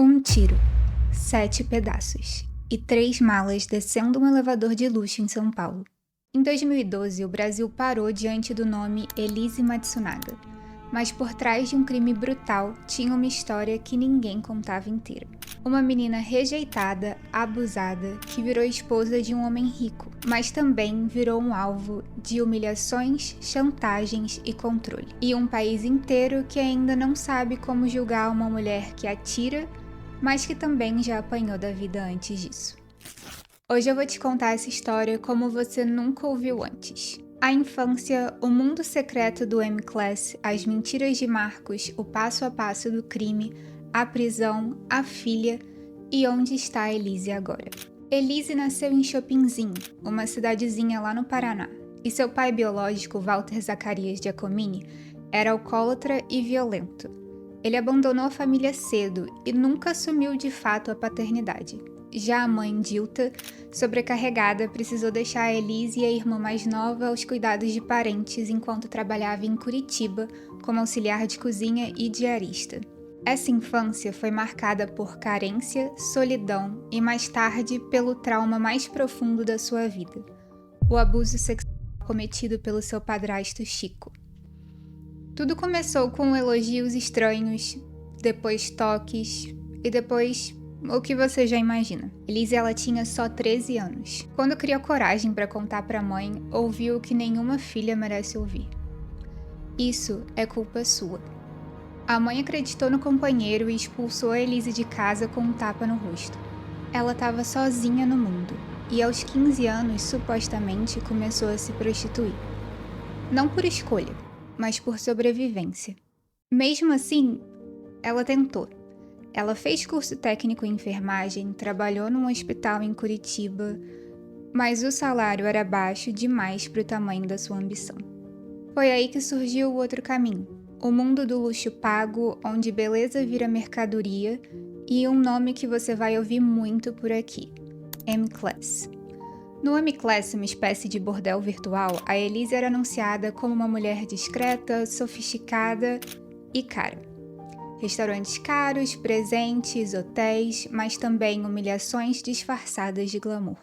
Um tiro, 7 pedaços e 3 malas descendo um elevador de luxo em São Paulo. Em 2012, o Brasil parou diante do nome Elise Matsunaga, mas por trás de um crime brutal tinha uma história que ninguém contava inteira. Uma menina rejeitada, abusada, que virou esposa de um homem rico, mas também virou um alvo de humilhações, chantagens e controle. E um país inteiro que ainda não sabe como julgar uma mulher que atira, mas que também já apanhou da vida antes disso. Hoje eu vou te contar essa história como você nunca ouviu antes. A infância, o mundo secreto do M-Class, as mentiras de Marcos, o passo a passo do crime, a prisão, a filha e onde está a Elise agora. Elise nasceu em Chopinzinho, uma cidadezinha lá no Paraná, e seu pai biológico, Walter Zacarias Giacomini, era alcoólatra e violento. Ele abandonou a família cedo e nunca assumiu de fato a paternidade. Já a mãe, Dilta, sobrecarregada, precisou deixar a Elise e a irmã mais nova aos cuidados de parentes enquanto trabalhava em Curitiba como auxiliar de cozinha e diarista. Essa infância foi marcada por carência, solidão e, mais tarde, pelo trauma mais profundo da sua vida: o abuso sexual cometido pelo seu padrasto Chico. Tudo começou com elogios estranhos, depois toques e depois o que você já imagina. Elise, ela tinha só 13 anos. Quando criou coragem para contar para a mãe, ouviu o que nenhuma filha merece ouvir: isso é culpa sua. A mãe acreditou no companheiro e expulsou a Elise de casa com um tapa no rosto. Ela estava sozinha no mundo e aos 15 anos, supostamente, começou a se prostituir. Não por escolha, mas por sobrevivência. Mesmo assim, ela tentou. Ela fez curso técnico em enfermagem, trabalhou num hospital em Curitiba, mas o salário era baixo demais para o tamanho da sua ambição. Foi aí que surgiu o outro caminho: o mundo do luxo pago, onde beleza vira mercadoria, e um nome que você vai ouvir muito por aqui: M-Class. No M-Class, uma espécie de bordel virtual, a Elise era anunciada como uma mulher discreta, sofisticada e cara. Restaurantes caros, presentes, hotéis, mas também humilhações disfarçadas de glamour.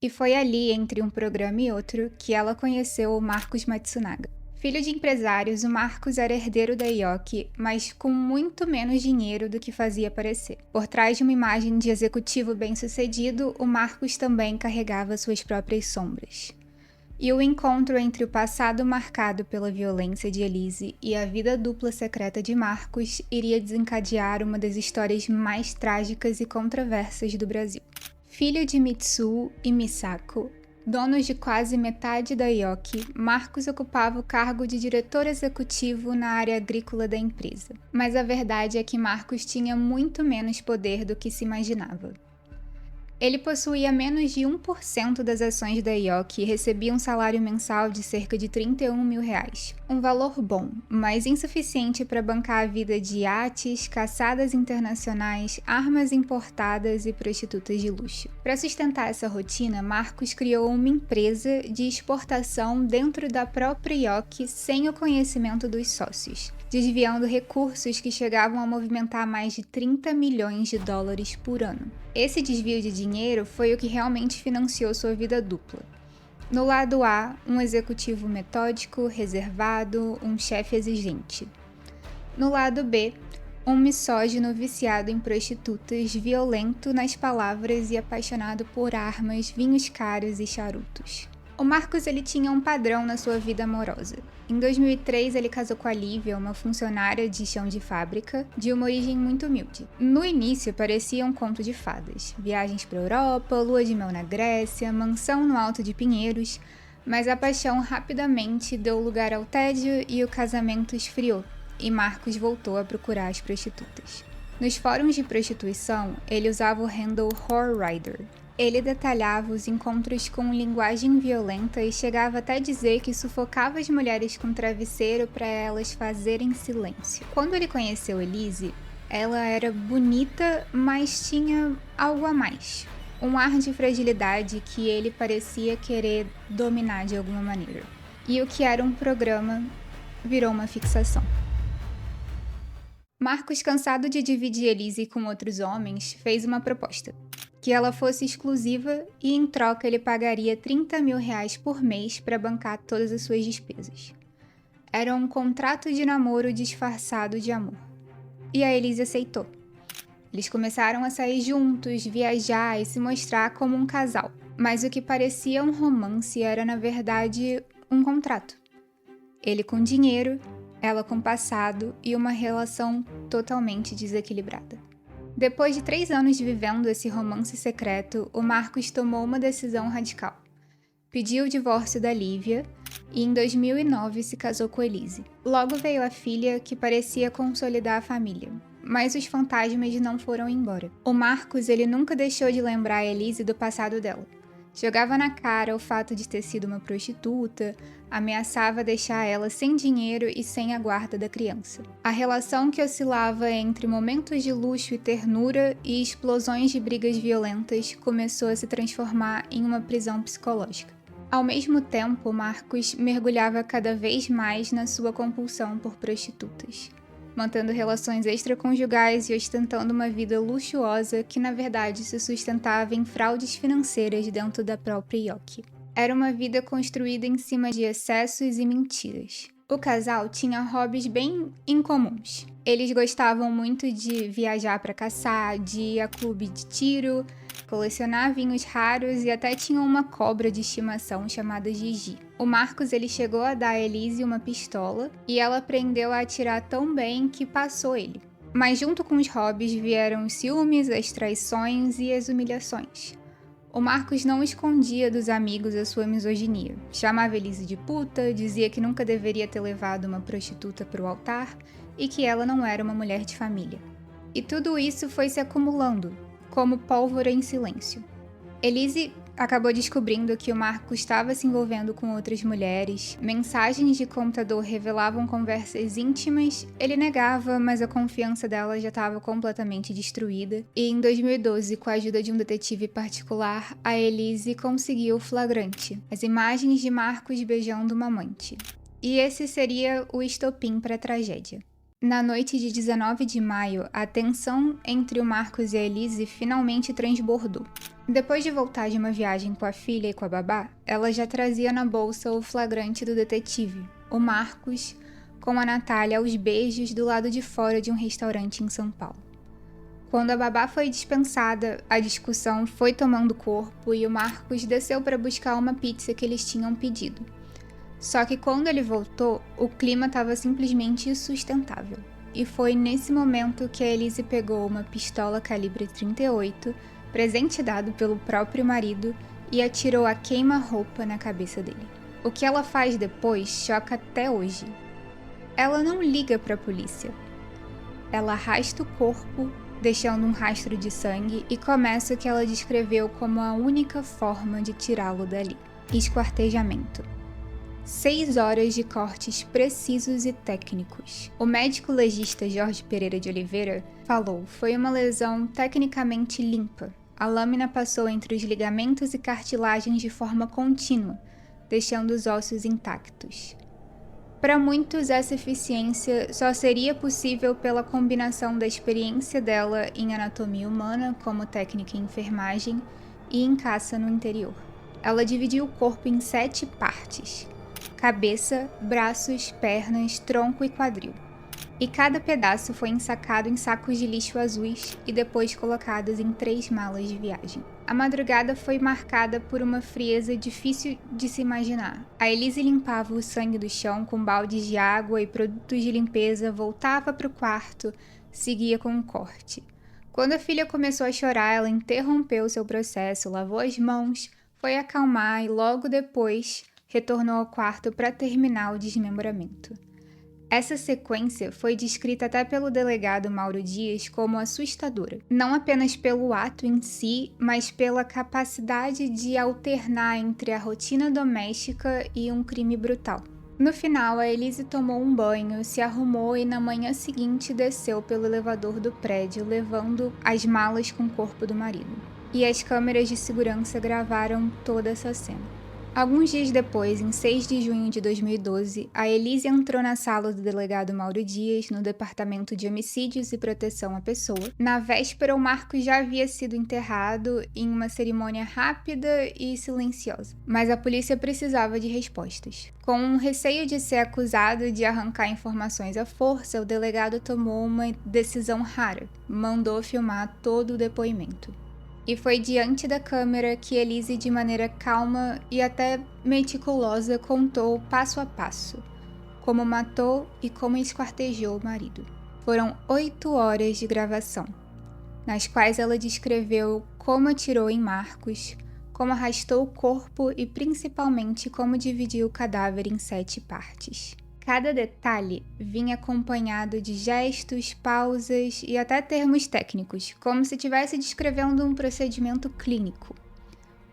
E foi ali, entre um programa e outro, que ela conheceu o Marcos Matsunaga. Filho de empresários, o Marcos era herdeiro da Yoki, mas com muito menos dinheiro do que fazia parecer. Por trás de uma imagem de executivo bem-sucedido, o Marcos também carregava suas próprias sombras. E o encontro entre o passado marcado pela violência de Elise e a vida dupla secreta de Marcos iria desencadear uma das histórias mais trágicas e controversas do Brasil. Filho de Mitsuo e Misako, donos de quase metade da Yoki, Marcos ocupava o cargo de diretor executivo na área agrícola da empresa. Mas a verdade é que Marcos tinha muito menos poder do que se imaginava. Ele possuía menos de 1% das ações da Yoki e recebia um salário mensal de cerca de R$31 mil. Um valor bom, mas insuficiente para bancar a vida de iates, caçadas internacionais, armas importadas e prostitutas de luxo. Para sustentar essa rotina, Marcos criou uma empresa de exportação dentro da própria Yoki sem o conhecimento dos sócios, desviando recursos que chegavam a movimentar mais de $30 milhões por ano. Esse desvio de dinheiro foi o que realmente financiou sua vida dupla. No lado A, um executivo metódico, reservado, um chefe exigente. No lado B, um misógino viciado em prostitutas, violento nas palavras e apaixonado por armas, vinhos caros e charutos. O Marcos, ele tinha um padrão na sua vida amorosa. Em 2003, ele casou com a Lívia, uma funcionária de chão de fábrica, de uma origem muito humilde. No início, parecia um conto de fadas. Viagens para a Europa, lua de mel na Grécia, mansão no Alto de Pinheiros, mas a paixão rapidamente deu lugar ao tédio e o casamento esfriou, e Marcos voltou a procurar as prostitutas. Nos fóruns de prostituição, ele usava o handle Whorerider. Ele detalhava os encontros com linguagem violenta e chegava até a dizer que sufocava as mulheres com travesseiro para elas fazerem silêncio. Quando ele conheceu Elise, ela era bonita, mas tinha algo a mais. Um ar de fragilidade que ele parecia querer dominar de alguma maneira. E o que era um programa virou uma fixação. Marcos, cansado de dividir Elise com outros homens, fez uma proposta: que ela fosse exclusiva e, em troca, ele pagaria R$ 30.000 por mês para bancar todas as suas despesas. Era um contrato de namoro disfarçado de amor. E a Elise aceitou. Eles começaram a sair juntos, viajar e se mostrar como um casal. Mas o que parecia um romance era, na verdade, um contrato. Ele com dinheiro, ela com passado e uma relação totalmente desequilibrada. Depois de 3 anos vivendo esse romance secreto, o Marcos tomou uma decisão radical. Pediu o divórcio da Lívia e em 2009 se casou com Elise. Logo veio a filha, que parecia consolidar a família. Mas os fantasmas não foram embora. O Marcos, ele nunca deixou de lembrar a Elise do passado dela. Jogava na cara o fato de ter sido uma prostituta, ameaçava deixar ela sem dinheiro e sem a guarda da criança. A relação, que oscilava entre momentos de luxo e ternura e explosões de brigas violentas, começou a se transformar em uma prisão psicológica. Ao mesmo tempo, Marcos mergulhava cada vez mais na sua compulsão por prostitutas, mantendo relações extraconjugais e ostentando uma vida luxuosa que, na verdade, se sustentava em fraudes financeiras dentro da própria Yoki. Era uma vida construída em cima de excessos e mentiras. O casal tinha hobbies bem incomuns. Eles gostavam muito de viajar para caçar, de ir a clube de tiro, colecionar vinhos raros e até tinham uma cobra de estimação chamada Gigi. O Marcos, ele chegou a dar a Elise uma pistola e ela aprendeu a atirar tão bem que passou ele. Mas junto com os hobbies vieram os ciúmes, as traições e as humilhações. O Marcos não escondia dos amigos a sua misoginia. Chamava Elise de puta, dizia que nunca deveria ter levado uma prostituta para o altar e que ela não era uma mulher de família. E tudo isso foi se acumulando, como pólvora em silêncio. Elise acabou descobrindo que o Marcos estava se envolvendo com outras mulheres, mensagens de computador revelavam conversas íntimas, ele negava, mas a confiança dela já estava completamente destruída, e em 2012, com a ajuda de um detetive particular, a Elise conseguiu o flagrante, as imagens de Marcos beijando uma amante. E esse seria o estopim para a tragédia. Na noite de 19 de maio, a tensão entre o Marcos e a Elise finalmente transbordou. Depois de voltar de uma viagem com a filha e com a babá, ela já trazia na bolsa o flagrante do detetive, o Marcos, com a Natália aos beijos do lado de fora de um restaurante em São Paulo. Quando a babá foi dispensada, a discussão foi tomando corpo e o Marcos desceu para buscar uma pizza que eles tinham pedido. Só que quando ele voltou, o clima estava simplesmente insustentável. E foi nesse momento que a Elise pegou uma pistola calibre 38, presente dado pelo próprio marido, e atirou a queima-roupa na cabeça dele. O que ela faz depois choca até hoje. Ela não liga para a polícia. Ela arrasta o corpo, deixando um rastro de sangue, e começa o que ela descreveu como a única forma de tirá-lo dali: esquartejamento. 6 horas de cortes precisos e técnicos. O médico legista Jorge Pereira de Oliveira falou: foi uma lesão tecnicamente limpa. A lâmina passou entre os ligamentos e cartilagens de forma contínua, deixando os ossos intactos. Para muitos, essa eficiência só seria possível pela combinação da experiência dela em anatomia humana, como técnica em enfermagem, e em caça no interior. Ela dividiu o corpo em 7 partes: cabeça, braços, pernas, tronco e quadril. E cada pedaço foi ensacado em sacos de lixo azuis e depois colocados em 3 malas de viagem. A madrugada foi marcada por uma frieza difícil de se imaginar. A Elise limpava o sangue do chão com baldes de água e produtos de limpeza, voltava para o quarto, seguia com um corte. Quando a filha começou a chorar, ela interrompeu seu processo, lavou as mãos, foi acalmar e logo depois retornou ao quarto para terminar o desmembramento. Essa sequência foi descrita até pelo delegado Mauro Dias como assustadora, não apenas pelo ato em si, mas pela capacidade de alternar entre a rotina doméstica e um crime brutal. No final, a Elise tomou um banho, se arrumou e na manhã seguinte desceu pelo elevador do prédio, levando as malas com o corpo do marido. E as câmeras de segurança gravaram toda essa cena. Alguns dias depois, em 6 de junho de 2012, a Elise entrou na sala do delegado Mauro Dias, no Departamento de Homicídios e Proteção à Pessoa. Na véspera, o Marcos já havia sido enterrado em uma cerimônia rápida e silenciosa, mas a polícia precisava de respostas. Com um receio de ser acusado de arrancar informações à força, o delegado tomou uma decisão rara: mandou filmar todo o depoimento. E foi diante da câmera que Elise, de maneira calma e até meticulosa, contou passo a passo como matou e como esquartejou o marido. Foram 8 horas de gravação, nas quais ela descreveu como atirou em Marcos, como arrastou o corpo e principalmente como dividiu o cadáver em 7 partes. Cada detalhe vinha acompanhado de gestos, pausas e até termos técnicos, como se estivesse descrevendo um procedimento clínico.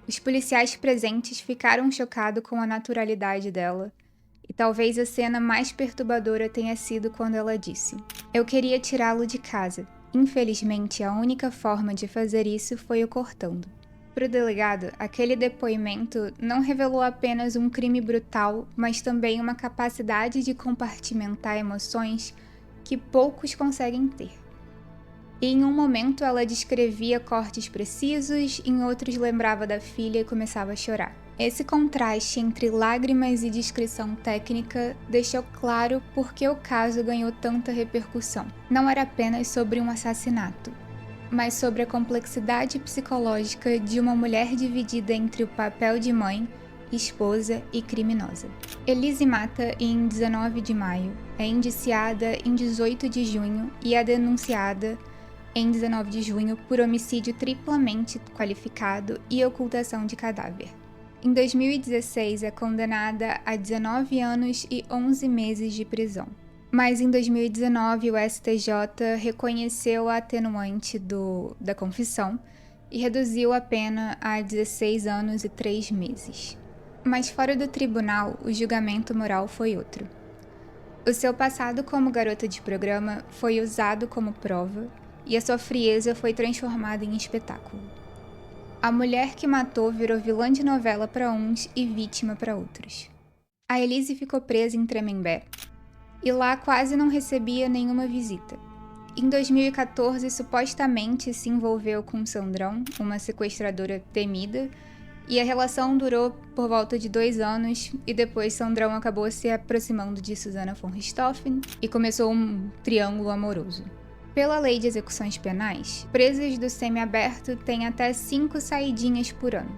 Os policiais presentes ficaram chocados com a naturalidade dela, e talvez a cena mais perturbadora tenha sido quando ela disse: "Eu queria tirá-lo de casa. Infelizmente, a única forma de fazer isso foi o cortando." Para o delegado, aquele depoimento não revelou apenas um crime brutal, mas também uma capacidade de compartimentar emoções que poucos conseguem ter. E em um momento ela descrevia cortes precisos, em outros lembrava da filha e começava a chorar. Esse contraste entre lágrimas e descrição técnica deixou claro por que o caso ganhou tanta repercussão. Não era apenas sobre um assassinato, mas sobre a complexidade psicológica de uma mulher dividida entre o papel de mãe, esposa e criminosa. Elise mata em 19 de maio, é indiciada em 18 de junho e é denunciada em 19 de junho por homicídio triplamente qualificado e ocultação de cadáver. Em 2016 é condenada a 19 anos e 11 meses de prisão. Mas em 2019 o STJ reconheceu a atenuante da confissão e reduziu a pena a 16 anos e 3 meses. Mas fora do tribunal, o julgamento moral foi outro. O seu passado como garota de programa foi usado como prova e a sua frieza foi transformada em espetáculo. A mulher que matou virou vilã de novela para uns e vítima para outros. A Elise ficou presa em Tremembé, e lá quase não recebia nenhuma visita. Em 2014, supostamente se envolveu com Sandrão, uma sequestradora temida, e a relação durou por volta de 2 anos, e depois Sandrão acabou se aproximando de Susana von Richthofen e começou um triângulo amoroso. Pela lei de execuções penais, presas do semiaberto têm até 5 saidinhas por ano.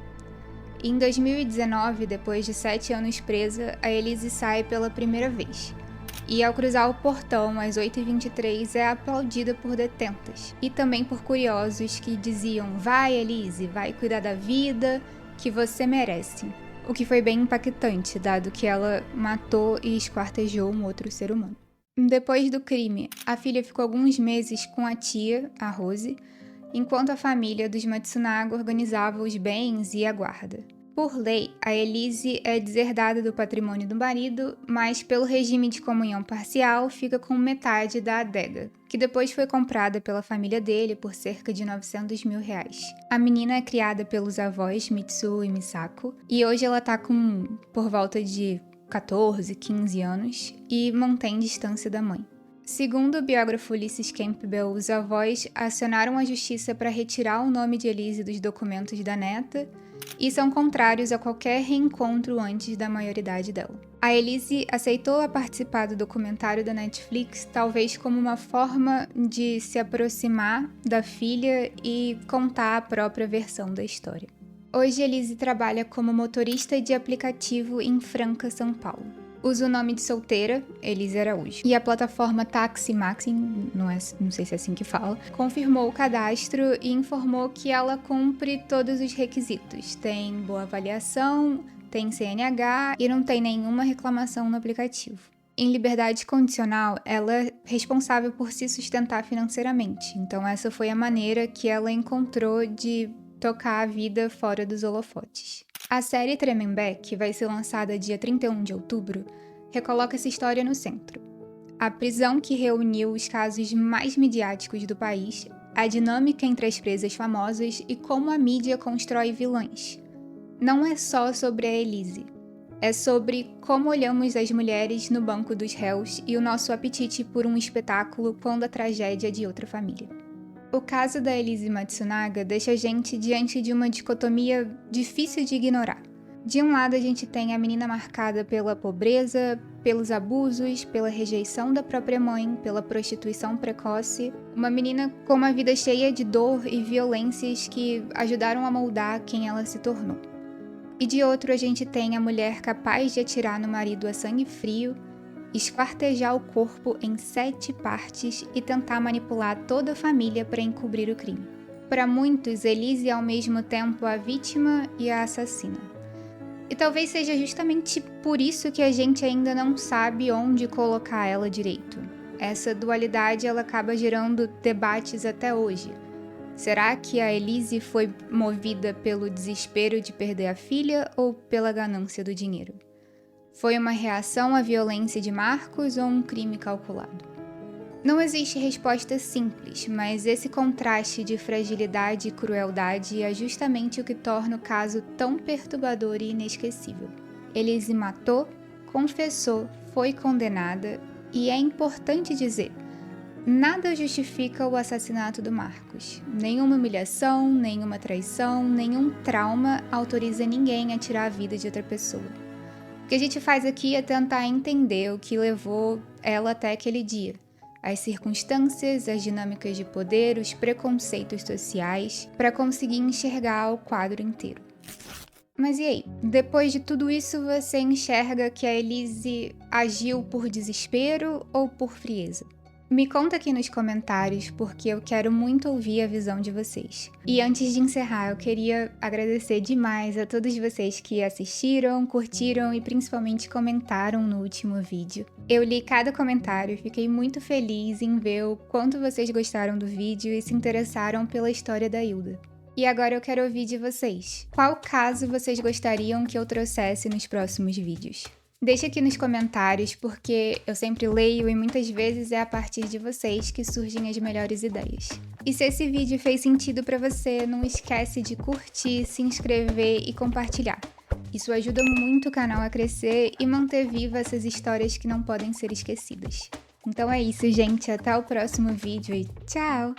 Em 2019, depois de 7 anos presa, a Elise sai pela primeira vez. E ao cruzar o portão às 8h23 é aplaudida por detentas e também por curiosos que diziam: "Vai, Elise, vai cuidar da vida, que você merece." O que foi bem impactante, dado que ela matou e esquartejou um outro ser humano. Depois do crime, a filha ficou alguns meses com a tia, a Rose, enquanto a família dos Matsunaga organizava os bens e a guarda. Por lei, a Elise é deserdada do patrimônio do marido, mas pelo regime de comunhão parcial fica com metade da adega, que depois foi comprada pela família dele por cerca de R$900 mil. A menina é criada pelos avós Mitsuo e Misako, e hoje ela tá com por volta de 14, 15 anos e mantém distância da mãe. Segundo o biógrafo Ulysses Campbell, os avós acionaram a justiça para retirar o nome de Elise dos documentos da neta e são contrários a qualquer reencontro antes da maioridade dela. A Elise aceitou participar do documentário da Netflix, talvez como uma forma de se aproximar da filha e contar a própria versão da história. Hoje, Elise trabalha como motorista de aplicativo em Franca, São Paulo. Usa o nome de solteira, Elise Araújo. E a plataforma Táxi Maxim, não sei se é assim que fala, confirmou o cadastro e informou que ela cumpre todos os requisitos. Tem boa avaliação, tem CNH e não tem nenhuma reclamação no aplicativo. Em liberdade condicional, ela é responsável por se sustentar financeiramente. Então essa foi a maneira que ela encontrou de tocar a vida fora dos holofotes. A série Tremembé, que vai ser lançada dia 31 de outubro, recoloca essa história no centro. A prisão que reuniu os casos mais midiáticos do país, a dinâmica entre as presas famosas e como a mídia constrói vilãs. não é só sobre a Elise. É sobre como olhamos as mulheres no banco dos réus e o nosso apetite por um espetáculo quando a tragédia é de outra família. O caso da Elise Matsunaga deixa a gente diante de uma dicotomia difícil de ignorar. De um lado, a gente tem a menina marcada pela pobreza, pelos abusos, pela rejeição da própria mãe, pela prostituição precoce, uma menina com uma vida cheia de dor e violências que ajudaram a moldar quem ela se tornou. E de outro, a gente tem a mulher capaz de atirar no marido a sangue frio, esquartejar o corpo em 7 partes e tentar manipular toda a família para encobrir o crime. Para muitos, Elise é ao mesmo tempo a vítima e a assassina. E talvez seja justamente por isso que a gente ainda não sabe onde colocar ela direito. Essa dualidade ela acaba gerando debates até hoje. Será que a Elise foi movida pelo desespero de perder a filha ou pela ganância do dinheiro? Foi uma reação à violência de Marcos ou um crime calculado? Não existe resposta simples, mas esse contraste de fragilidade e crueldade é justamente o que torna o caso tão perturbador e inesquecível. Elise matou, confessou, foi condenada e é importante dizer, nada justifica o assassinato do Marcos. Nenhuma humilhação, nenhuma traição, nenhum trauma autoriza ninguém a tirar a vida de outra pessoa. O que a gente faz aqui é tentar entender o que levou ela até aquele dia. As circunstâncias, as dinâmicas de poder, os preconceitos sociais, para conseguir enxergar o quadro inteiro. Mas e aí? Depois de tudo isso, você enxerga que a Elise agiu por desespero ou por frieza? Me conta aqui nos comentários, porque eu quero muito ouvir a visão de vocês. E antes de encerrar, eu queria agradecer demais a todos vocês que assistiram, curtiram e principalmente comentaram no último vídeo. Eu li cada comentário e fiquei muito feliz em ver o quanto vocês gostaram do vídeo e se interessaram pela história da Hilda. E agora eu quero ouvir de vocês. Qual caso vocês gostariam que eu trouxesse nos próximos vídeos? Deixe aqui nos comentários, porque eu sempre leio e muitas vezes é a partir de vocês que surgem as melhores ideias. E se esse vídeo fez sentido para você, não esquece de curtir, se inscrever e compartilhar. Isso ajuda muito o canal a crescer e manter viva essas histórias que não podem ser esquecidas. Então é isso, gente. Até o próximo vídeo e tchau!